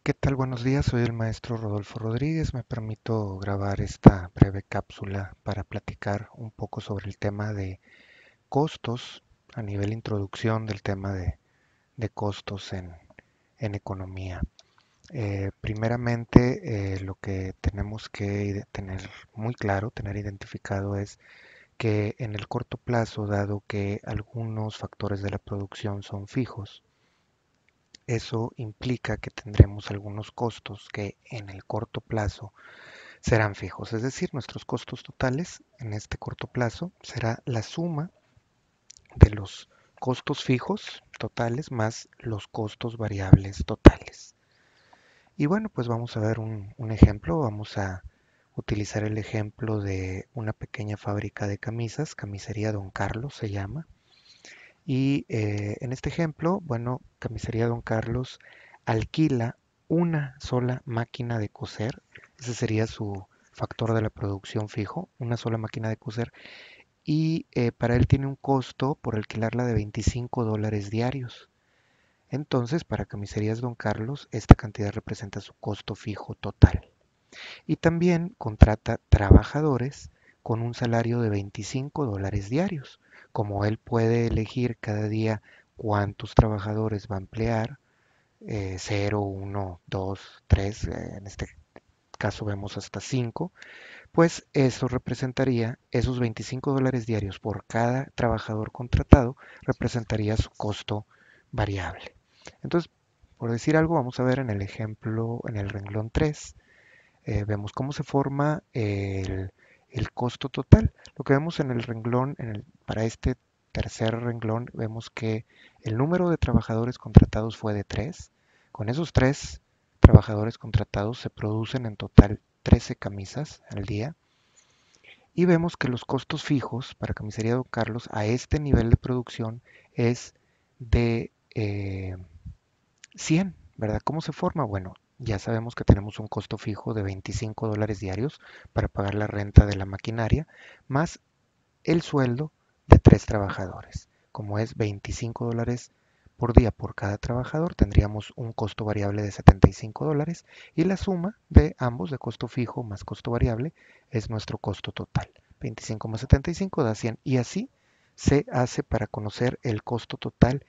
¿Qué tal? Buenos días, soy el maestro Rodolfo Rodríguez. Me permito grabar esta breve cápsula para platicar un poco sobre el tema de costos a nivel introducción del tema de costos en economía. Primeramente, lo que tenemos que tener muy claro, tener identificado es que en el corto plazo, dado que algunos factores de la producción son fijos, eso implica que tendremos algunos costos que en el corto plazo serán fijos, es decir, nuestros costos totales en este corto plazo será la suma de los costos fijos totales más los costos variables totales. Y bueno, pues vamos a ver un ejemplo, vamos a utilizar el ejemplo de una pequeña fábrica de camisas, Camisería Don Carlos se llama. Y en este ejemplo, bueno, Camisería Don Carlos alquila una sola máquina de coser. Ese sería su factor de la producción fijo, una sola máquina de coser. Y para él tiene un costo por alquilarla de $25 diarios. Entonces, para Camiserías Don Carlos, esta cantidad representa su costo fijo total. Y también contrata trabajadores con un salario de $25 diarios. Como él puede elegir cada día cuántos trabajadores va a emplear, 0, 1, 2, 3, en este caso vemos hasta 5, pues eso representaría, esos $25 diarios por cada trabajador contratado, representaría su costo variable. Entonces, por decir algo, vamos a ver en el ejemplo, en el renglón 3, vemos cómo se forma el costo total. Lo que vemos en el renglón, para este tercer renglón, vemos que el número de trabajadores contratados fue de 3. Con esos 3 trabajadores contratados se producen en total 13 camisas al día. Y vemos que los costos fijos para Camisería Don Carlos a este nivel de producción es de 100, ¿verdad? ¿Cómo se forma? Bueno, ya sabemos que tenemos un costo fijo de $25 diarios para pagar la renta de la maquinaria, más el sueldo de 3 trabajadores. Como es $25 por día por cada trabajador, tendríamos un costo variable de $75 y la suma de ambos, de costo fijo más costo variable, es nuestro costo total. 25 más 75 da 100 y así se hace para conocer el costo total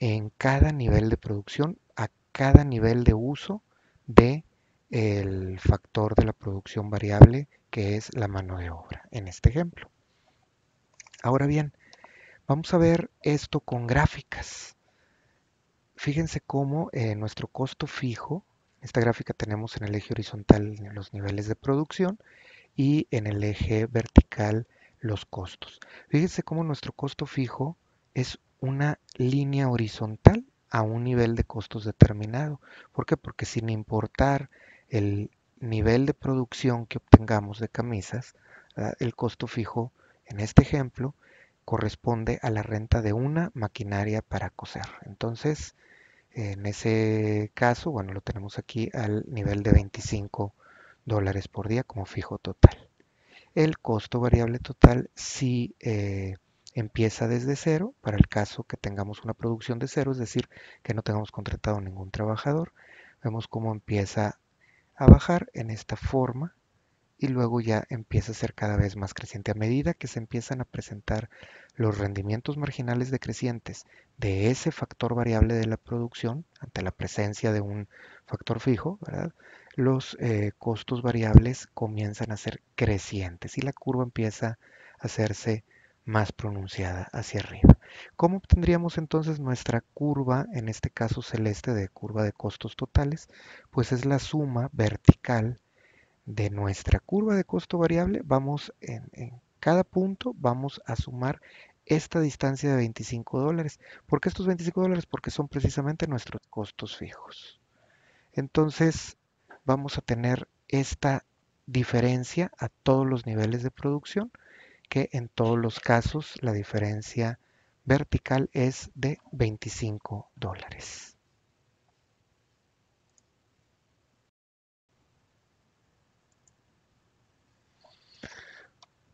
en cada nivel de producción, a cada nivel de uso de el factor de la producción variable que es la mano de obra en este ejemplo. Ahora bien, vamos a ver esto con gráficas. Fíjense cómo nuestro costo fijo, esta gráfica tenemos en el eje horizontal los niveles de producción y en el eje vertical los costos. Fíjense cómo nuestro costo fijo es una línea horizontal a un nivel de costos determinado. ¿Por qué? Porque sin importar el nivel de producción que obtengamos de camisas, el costo fijo en este ejemplo corresponde a la renta de una maquinaria para coser. Entonces, en ese caso, bueno, lo tenemos aquí al nivel de $25 por día como fijo total. El costo variable total sí empieza desde cero, para el caso que tengamos una producción de cero, es decir, que no tengamos contratado ningún trabajador. Vemos cómo empieza a bajar en esta forma y luego ya empieza a ser cada vez más creciente. A medida que se empiezan a presentar los rendimientos marginales decrecientes de ese factor variable de la producción, ante la presencia de un factor fijo, ¿verdad? Los costos variables comienzan a ser crecientes y la curva empieza a hacerse más pronunciada hacia arriba. ¿Cómo obtendríamos entonces nuestra curva, en este caso celeste, de curva de costos totales? Pues es la suma vertical de nuestra curva de costo variable, vamos en cada punto, vamos a sumar esta distancia de $25. ¿Por qué estos $25? Porque son precisamente nuestros costos fijos. Entonces, vamos a tener esta diferencia a todos los niveles de producción, que en todos los casos la diferencia vertical es de $25.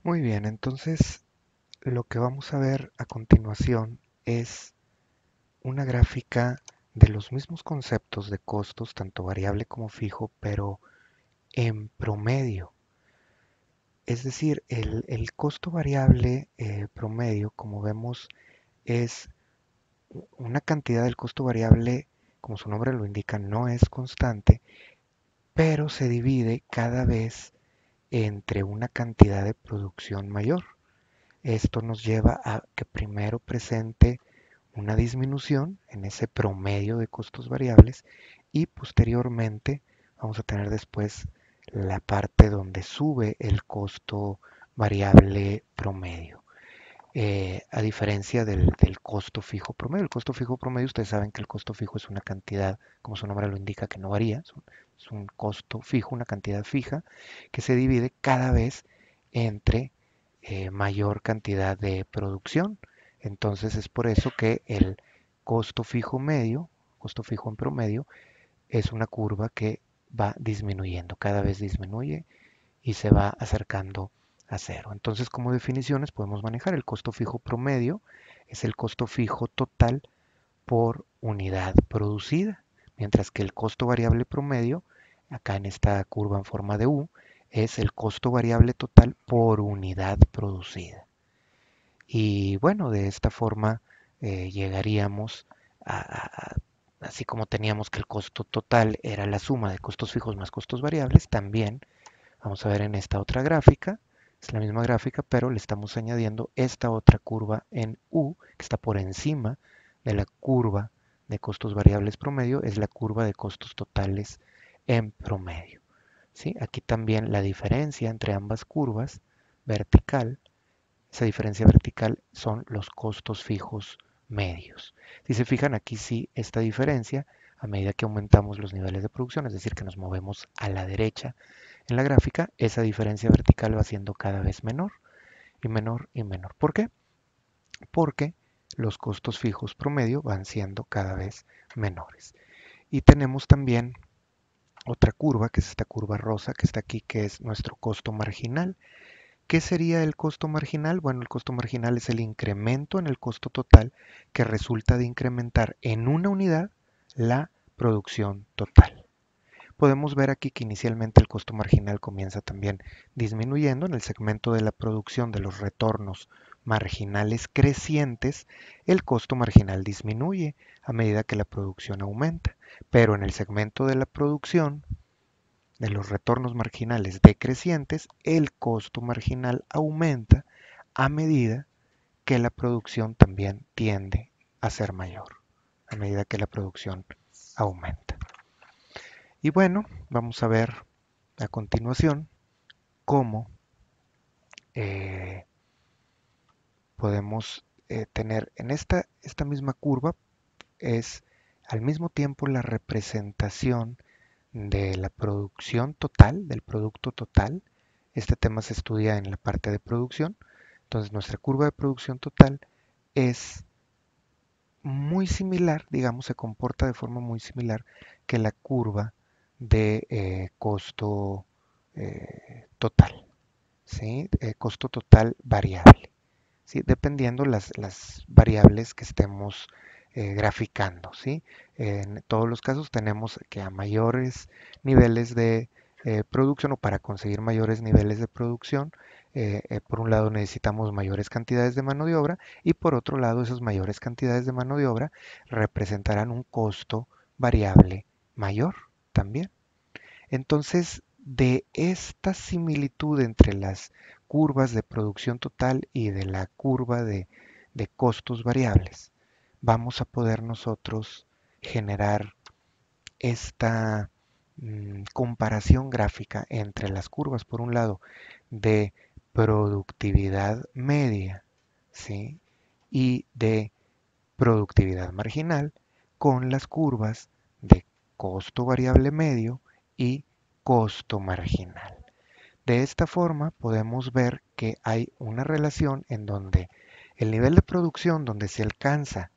Muy bien, entonces lo que vamos a ver a continuación es una gráfica de los mismos conceptos de costos, tanto variable como fijo, pero en promedio. Es decir, el costo variable promedio, como vemos, es una cantidad del costo variable, como su nombre lo indica, no es constante, pero se divide cada vez entre una cantidad de producción mayor. Esto nos lleva a que primero presente una disminución en ese promedio de costos variables y posteriormente vamos a tener después la parte donde sube el costo variable promedio. A diferencia del costo fijo promedio. El costo fijo promedio, ustedes saben que el costo fijo es una cantidad, como su nombre lo indica, que no varía. Es un costo fijo, una cantidad fija, que se divide cada vez entre mayor cantidad de producción. Entonces es por eso que el costo fijo medio, costo fijo en promedio, es una curva que va disminuyendo, cada vez disminuye y se va acercando a cero. Entonces, como definiciones podemos manejar el costo fijo promedio, es el costo fijo total por unidad producida, mientras que el costo variable promedio, acá en esta curva en forma de U, es el costo variable total por unidad producida. Y bueno, de esta forma llegaríamos así como teníamos que el costo total era la suma de costos fijos más costos variables, también vamos a ver en esta otra gráfica, es la misma gráfica, pero le estamos añadiendo esta otra curva en U, que está por encima de la curva de costos variables promedio, es la curva de costos totales en promedio. ¿Sí? Aquí también la diferencia entre ambas curvas, vertical, esa diferencia vertical son los costos fijos medios. Si se fijan aquí sí esta diferencia a medida que aumentamos los niveles de producción, es decir, que nos movemos a la derecha en la gráfica, esa diferencia vertical va siendo cada vez menor y menor y menor. ¿Por qué? Porque los costos fijos promedio van siendo cada vez menores. Y tenemos también otra curva, que es esta curva rosa que está aquí, que es nuestro costo marginal. ¿Qué sería el costo marginal? Bueno, el costo marginal es el incremento en el costo total que resulta de incrementar en una unidad la producción total. Podemos ver aquí que inicialmente el costo marginal comienza también disminuyendo en el segmento de la producción de los retornos marginales crecientes, el costo marginal disminuye a medida que la producción aumenta, pero en el segmento de la producción de los retornos marginales decrecientes, el costo marginal aumenta a medida que la producción también tiende a ser mayor, a medida que la producción aumenta. Y bueno, vamos a ver a continuación cómo eh, podemos tener en esta misma curva es al mismo tiempo la representación de la producción total, del producto total. Este tema se estudia en la parte de producción. Entonces nuestra curva de producción total es muy similar, digamos, se comporta de forma muy similar que la curva de costo total, ¿sí? Costo total variable, ¿sí? Dependiendo las variables que estemos graficando, ¿sí? En todos los casos tenemos que a mayores niveles de producción o para conseguir mayores niveles de producción, por un lado necesitamos mayores cantidades de mano de obra y por otro lado esas mayores cantidades de mano de obra representarán un costo variable mayor también. Entonces, de esta similitud entre las curvas de producción total y de la curva de costos variables, vamos a poder nosotros generar esta comparación gráfica entre las curvas, por un lado, de productividad media, ¿sí? Y de productividad marginal con las curvas de costo variable medio y costo marginal. De esta forma podemos ver que hay una relación en donde el nivel de producción donde se alcanza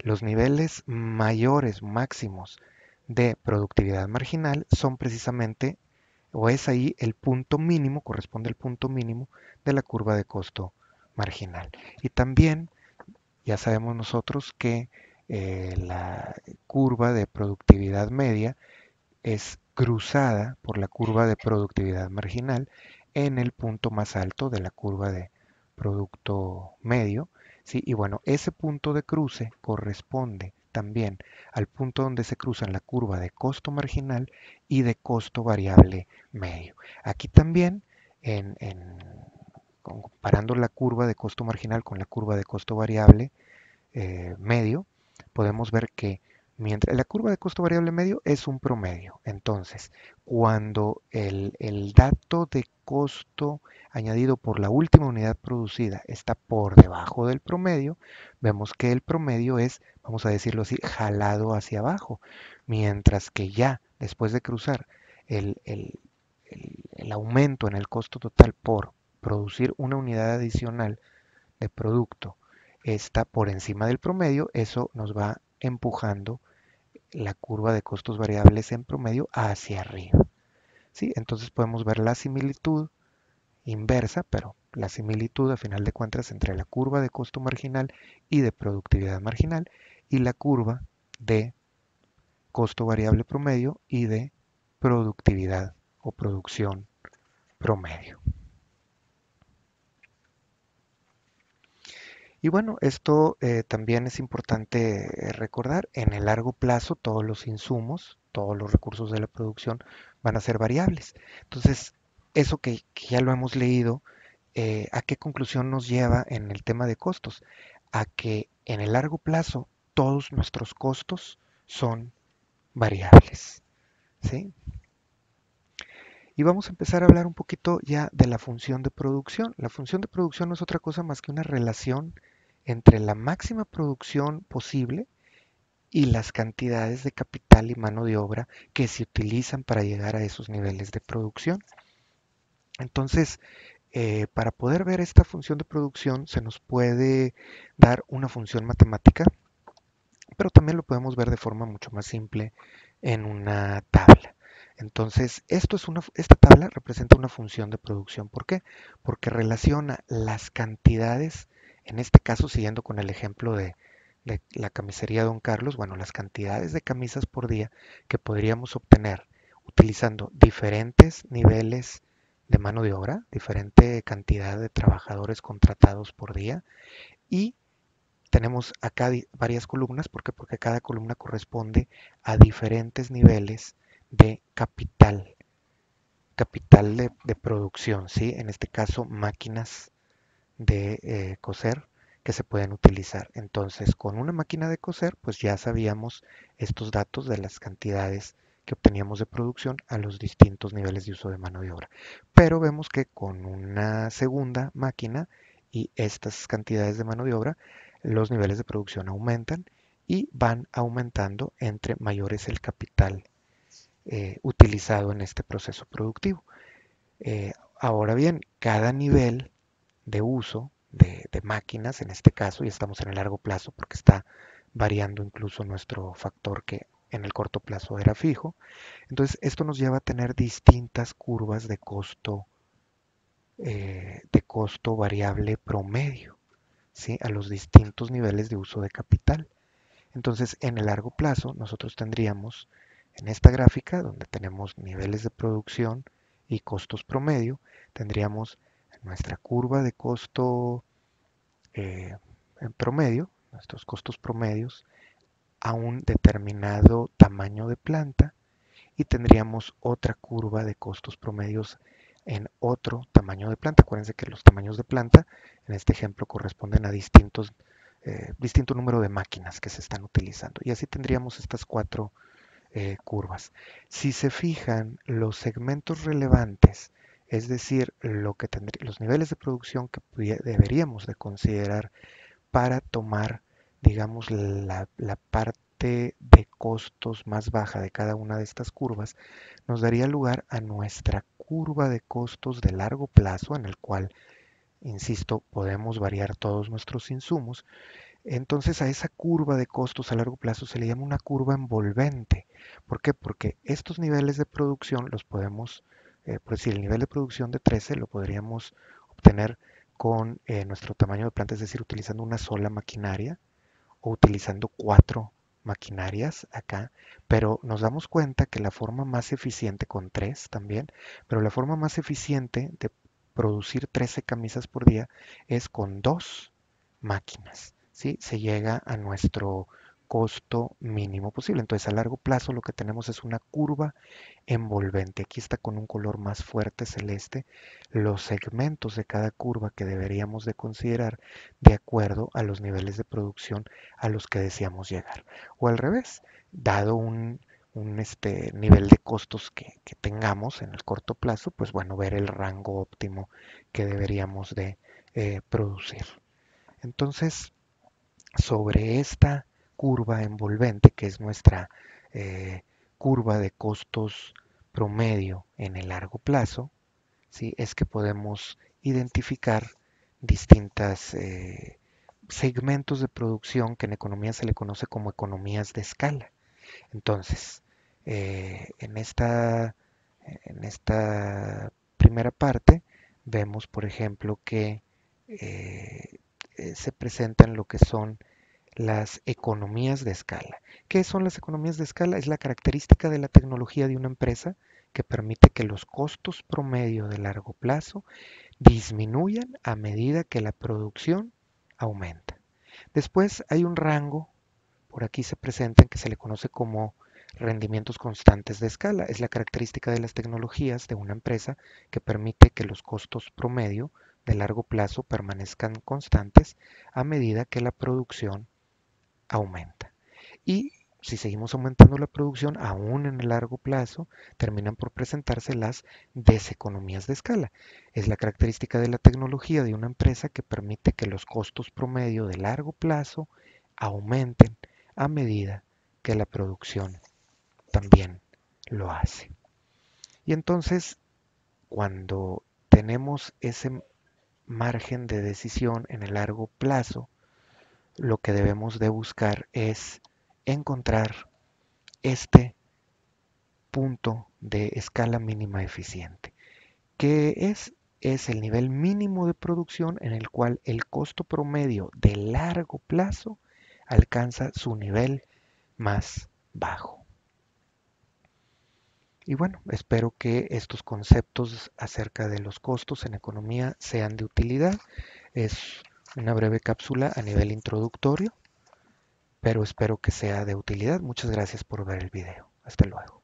los niveles mayores, máximos de productividad marginal son precisamente, o es ahí el punto mínimo, corresponde al punto mínimo de la curva de costo marginal. Y también ya sabemos nosotros que la curva de productividad media es cruzada por la curva de productividad marginal en el punto más alto de la curva de producto medio, ¿sí? Y bueno, ese punto de cruce corresponde también al punto donde se cruzan la curva de costo marginal y de costo variable medio. Aquí también, comparando la curva de costo marginal con la curva de costo variable medio, podemos ver que mientras la curva de costo variable medio es un promedio. Entonces, cuando el dato de costo añadido por la última unidad producida está por debajo del promedio, vemos que el promedio es, vamos a decirlo así, jalado hacia abajo. Mientras que ya después de cruzar el aumento en el costo total por producir una unidad adicional de producto está por encima del promedio, eso nos va empujando la curva de costos variables en promedio hacia arriba. ¿Sí? Entonces podemos ver la similitud inversa, pero la similitud a final de cuentas entre la curva de costo marginal y de productividad marginal y la curva de costo variable promedio y de productividad o producción promedio. Y bueno, esto también es importante recordar, en el largo plazo todos los insumos, todos los recursos de la producción van a ser variables. Entonces, eso que ya lo hemos leído, ¿a qué conclusión nos lleva en el tema de costos? A que en el largo plazo todos nuestros costos son variables, ¿sí? Y vamos a empezar a hablar un poquito ya de la función de producción. La función de producción no es otra cosa más que una relación entre la máxima producción posible y las cantidades de capital y mano de obra que se utilizan para llegar a esos niveles de producción. Entonces, para poder ver esta función de producción se nos puede dar una función matemática, pero también lo podemos ver de forma mucho más simple en una tabla. Entonces, esta tabla representa una función de producción. ¿Por qué? Porque relaciona las cantidades, en este caso siguiendo con el ejemplo de la camisería Don Carlos, bueno, las cantidades de camisas por día que podríamos obtener utilizando diferentes niveles de mano de obra, diferente cantidad de trabajadores contratados por día y tenemos acá varias columnas, ¿por qué? Porque cada columna corresponde a diferentes niveles de capital de producción, ¿sí? En este caso, máquinas de coser que se pueden utilizar. Entonces, con una máquina de coser, pues ya sabíamos estos datos de las cantidades que obteníamos de producción a los distintos niveles de uso de mano de obra. Pero vemos que con una segunda máquina y estas cantidades de mano de obra, los niveles de producción aumentan y van aumentando entre mayor es el capital utilizado en este proceso productivo. Ahora bien, cada nivel de uso de máquinas, en este caso, y estamos en el largo plazo porque está variando incluso nuestro factor que en el corto plazo era fijo. Entonces, esto nos lleva a tener distintas curvas de costo variable promedio, ¿sí? A los distintos niveles de uso de capital. Entonces, en el largo plazo, nosotros tendríamos en esta gráfica, donde tenemos niveles de producción y costos promedio, tendríamos nuestra curva de costo en promedio, nuestros costos promedios, a un determinado tamaño de planta y tendríamos otra curva de costos promedios en otro tamaño de planta. Acuérdense que los tamaños de planta en este ejemplo corresponden a distinto número de máquinas que se están utilizando. Y así tendríamos estas cuatro curvas. Si se fijan, los segmentos relevantes, es decir, los niveles de producción que deberíamos de considerar para tomar, digamos, la parte de costos más baja de cada una de estas curvas, nos daría lugar a nuestra curva de costos de largo plazo, en el cual, insisto, podemos variar todos nuestros insumos. Entonces a esa curva de costos a largo plazo se le llama una curva envolvente. ¿Por qué? Porque estos niveles de producción los podemos, por decir, el nivel de producción de 13 lo podríamos obtener con nuestro tamaño de planta, es decir, utilizando una sola maquinaria o utilizando 4 maquinarias acá, pero nos damos cuenta que la forma más eficiente con 3 también, pero la forma más eficiente de producir 13 camisas por día es con 2 máquinas, ¿sí? Se llega a nuestro costo mínimo posible. Entonces, a largo plazo lo que tenemos es una curva envolvente. Aquí está con un color más fuerte celeste los segmentos de cada curva que deberíamos de considerar de acuerdo a los niveles de producción a los que deseamos llegar. O al revés, dado un nivel de costos que tengamos en el corto plazo, pues bueno, ver el rango óptimo que deberíamos de producir. Entonces, sobre esta curva envolvente, que es nuestra eh, curva de costos promedio en el largo plazo, ¿sí? Es que podemos identificar distintos segmentos de producción que en economía se le conoce como economías de escala. Entonces, eh, en esta, en esta primera parte vemos, por ejemplo, que eh, se presentan lo que son las economías de escala. ¿Qué son las economías de escala? Es la característica de la tecnología de una empresa que permite que los costos promedio de largo plazo disminuyan a medida que la producción aumenta. Después hay un rango, por aquí se presenta, que se le conoce como rendimientos constantes de escala. Es la característica de las tecnologías de una empresa que permite que los costos promedio de largo plazo permanezcan constantes a medida que la producción aumenta. Y si seguimos aumentando la producción, aún en el largo plazo, terminan por presentarse las deseconomías de escala. Es la característica de la tecnología de una empresa que permite que los costos promedio de largo plazo aumenten a medida que la producción también lo hace. Y entonces, cuando tenemos ese margen de decisión en el largo plazo, lo que debemos de buscar es encontrar este punto de escala mínima eficiente, que es el nivel mínimo de producción en el cual el costo promedio de largo plazo alcanza su nivel más bajo. Y bueno, espero que estos conceptos acerca de los costos en economía sean de utilidad. Es una breve cápsula a nivel introductorio, pero espero que sea de utilidad. Muchas gracias por ver el video. Hasta luego.